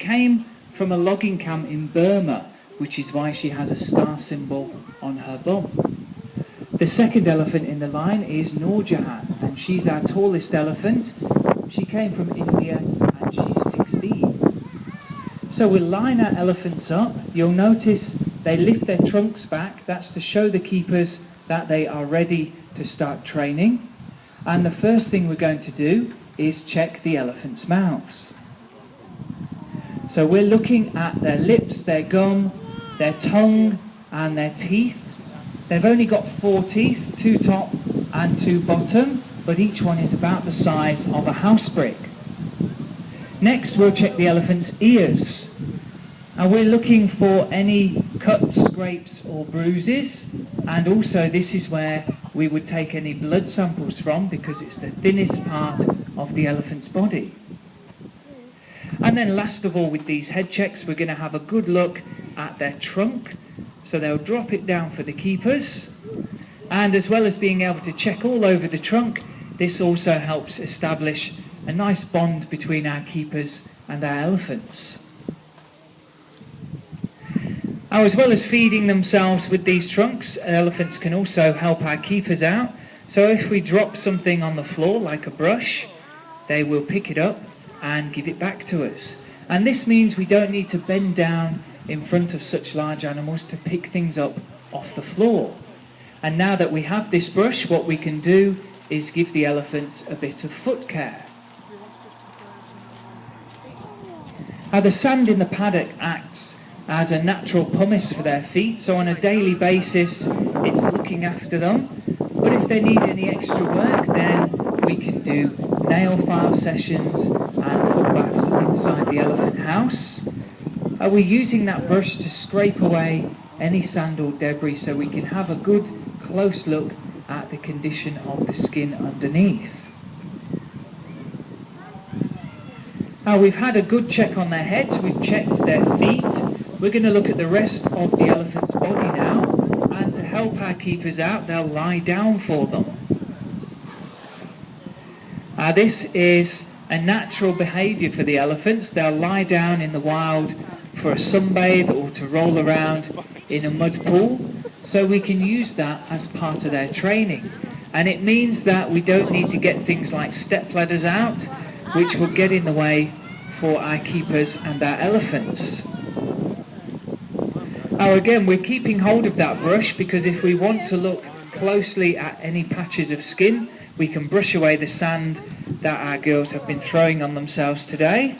came from a logging camp in Burma, which is why she has a star symbol on her bum. The second elephant in the line is Noor Jahan, and she's our tallest elephant. She came from India and she's 16. So we'll line our elephants up. You'll notice they lift their trunks back. That's to show the keepers that they are ready to start training. And the first thing we're going to do is check the elephants' mouths. So we're looking at their lips, their gum, their tongue and their teeth. They've only got 4 teeth, 2 top and 2 bottom, but each one is about the size of a house brick. Next we'll check the elephant's ears. And we're looking for any cuts, scrapes or bruises, and also this is where we would take any blood samples from because it's the thinnest part of the elephant's body. And then last of all, with these head checks, we're going to have a good look at their trunk. So they'll drop it down for the keepers, and as well as being able to check all over the trunk, this also helps establish a nice bond between our keepers and our elephants. Now, as well as feeding themselves with these trunks, elephants can also help our keepers out. So if we drop something on the floor like a brush, they will pick it up and give it back to us. And this means we don't need to bend down in front of such large animals to pick things up off the floor. And now that we have this brush, what we can do is give the elephants a bit of foot care. Now, the sand in the paddock acts as a natural pumice for their feet, so on a daily basis it's looking after them. But if they need any extra work, then we can do nail file sessions and foot baths inside the elephant house. We're using that brush to scrape away any sand or debris so we can have a good close look at the condition of the skin underneath. Now, we've had a good check on their heads, we've checked their feet. We're going to look at the rest of the elephant's body now, and to help our keepers out, they'll lie down for them. This is a natural behaviour for the elephants. They'll lie down in the wild for a sunbathe or to roll around in a mud pool, so we can use that as part of their training. And it means that we don't need to get things like step ladders out, which will get in the way for our keepers and our elephants. Now again, we're keeping hold of that brush because if we want to look closely at any patches of skin, we can brush away the sand that our girls have been throwing on themselves today.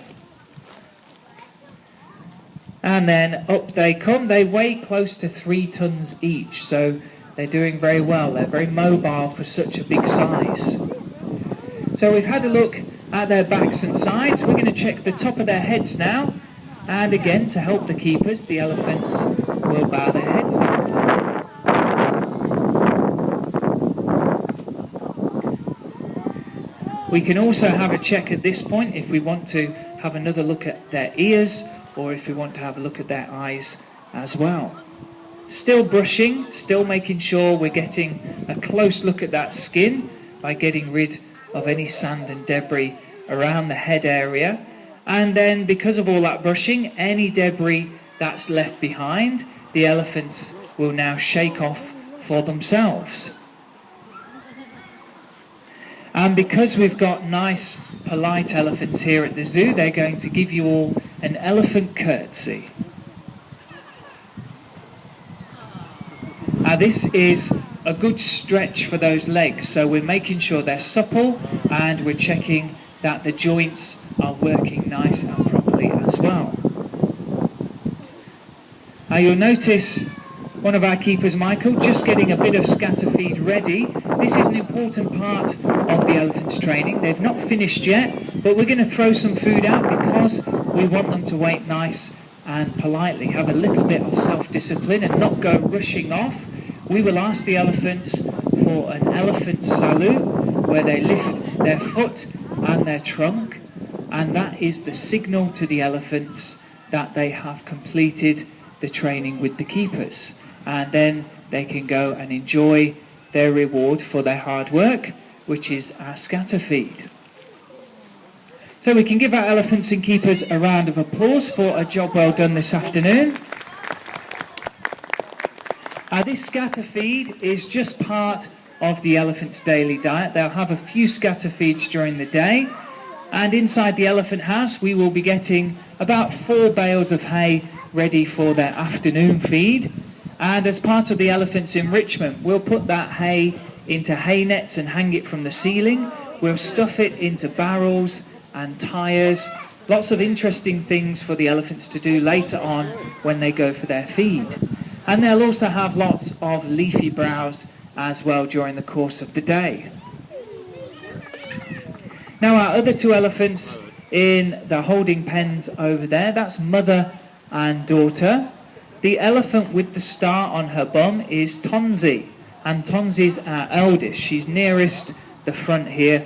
And then up they come. They weigh close to 3 tons each, so they're doing very well. They're very mobile for such a big size. So we've had a look at their backs and sides. We're going to check the top of their heads now. And again, to help the keepers, the elephants will bow their heads down for them. We can also have a check at this point if we want to have another look at their ears, or if we want to have a look at their eyes as well. Still brushing, still making sure we're getting a close look at that skin by getting rid of any sand and debris around the head area. And then because of all that brushing, any debris that's left behind, the elephants will now shake off for themselves. And because we've got nice, polite elephants here at the zoo, they're going to give you all an elephant curtsy. Now this is a good stretch for those legs, so we're making sure they're supple and we're checking that the joints are working nice and properly as well. Now you'll notice one of our keepers, Michael, just getting a bit of scatter feed ready. This is an important part of the elephant's training. They've not finished yet, but we're going to throw some food out because we want them to wait nice and politely, have a little bit of self-discipline and not go rushing off. We will ask the elephants for an elephant salute, where they lift their foot and their trunk, and that is the signal to the elephants that they have completed the training with the keepers, and then they can go and enjoy their reward for their hard work, which is our scatter feed. So we can give our elephants and keepers a round of applause for a job well done this afternoon. This scatter feed is just part of the elephant's daily diet. They'll have a few scatter feeds during the day, and inside the elephant house we will be getting about 4 bales of hay ready for their afternoon feed. And as part of the elephant's enrichment, we'll put that hay into hay nets and hang it from the ceiling. We'll stuff it into barrels and tyres. Lots of interesting things for the elephants to do later on when they go for their feed. And they'll also have lots of leafy browse as well during the course of the day. Now our other 2 elephants in the holding pens over there, that's mother and daughter. The elephant with the star on her bum is Tonzi, and Tonzi's our eldest. She's nearest the front here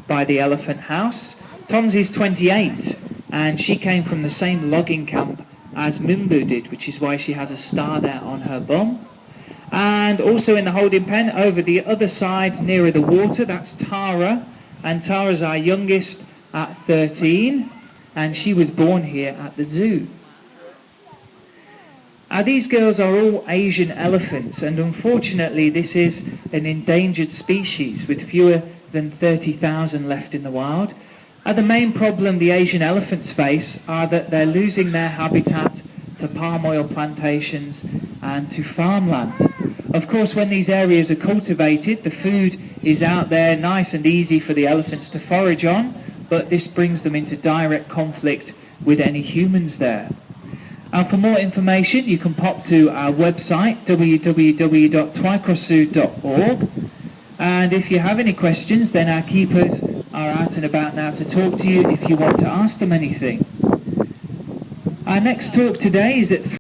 by the elephant house. Tonzi's 28, and she came from the same logging camp as Mimbu did, which is why she has a star there on her bum. And also in the holding pen over the other side nearer the water, that's Tara, and Tara's our youngest at 13, and she was born here at the zoo. These girls are all Asian elephants, and unfortunately this is an endangered species with fewer than 30,000 left in the wild. The main problem the Asian elephants face are that they're losing their habitat to palm oil plantations and to farmland. Of course, when these areas are cultivated, the food is out there nice and easy for the elephants to forage on, but this brings them into direct conflict with any humans there. And for more information, you can pop to our website, www.twycrossu.org. And if you have any questions, then our keepers are out and about now to talk to you if you want to ask them anything. Our next talk today is at